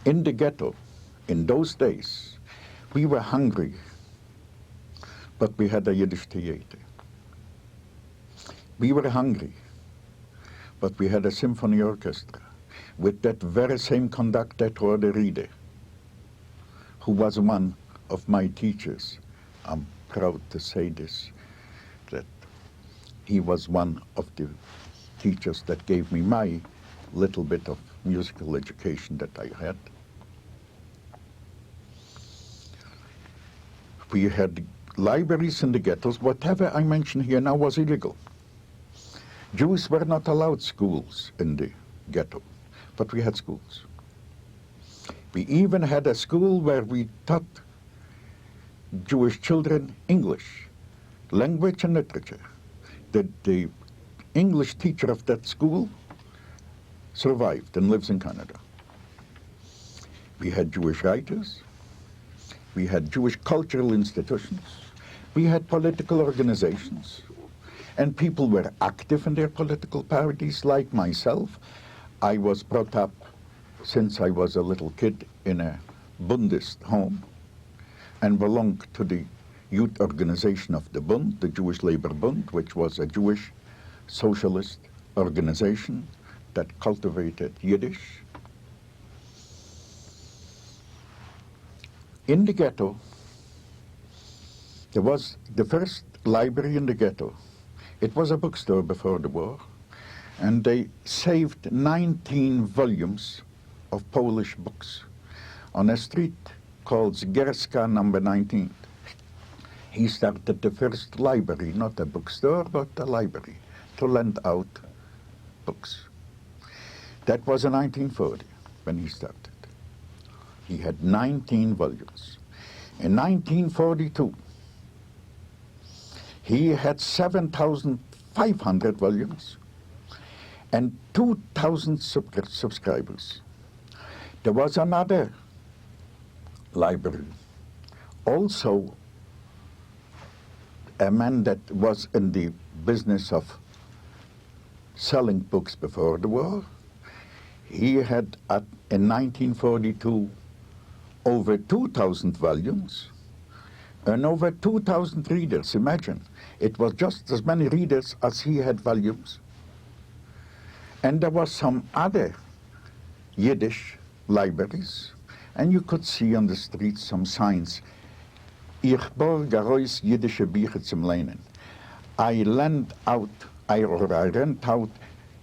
In the ghetto, in those days, we were hungry, but we had a Yiddish theater. We were hungry, but we had a symphony orchestra with that very same conductor, Tode Riede, who was one of my teachers. I'm proud to say this, that he was one of the teachers that gave me my little bit of musical education that I had. We had libraries in the ghettos. Whatever I mention here now was illegal. Jews were not allowed schools in the ghetto, but we had schools. We even had a school where we taught Jewish children English, language and literature. The English teacher of that school survived and lives in Canada. We had Jewish writers. We had Jewish cultural institutions. We had political organizations. And people were active in their political parties, like myself. I was brought up since I was a little kid in a Bundist home and belonged to the youth organization of the Bund, the Jewish Labor Bund, which was a Jewish socialist organization that cultivated Yiddish. In the ghetto, there was the first library in the ghetto. It was a bookstore before the war, and they saved 19 volumes of Polish books on a street called Zgierska number 19. He started the first library, not a bookstore, but a library, to lend out books. That was in 1940 when he started. He had 19 volumes. In 1942, he had 7,500 volumes and 2,000 subscribers. There was another library, also a man that was in the business of selling books before the war. He had, in 1942, over 2,000 volumes and over 2,000 readers. Imagine, it was just as many readers as he had volumes. And there was some other Yiddish libraries, and you could see on the streets some signs, Ich borge euch jiddische Bücher zum Lehnen. I rent out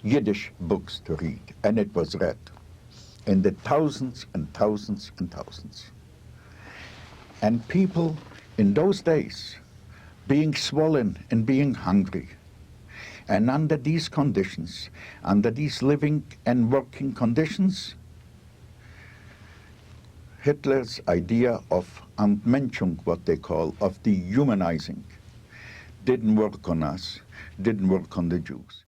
Yiddish books to read, and it was read in the thousands and thousands and thousands. And people in those days, being swollen and being hungry, and under these conditions, under these living and working conditions, Hitler's idea of Entmenschung, what they call, of dehumanizing, didn't work on us, didn't work on the Jews.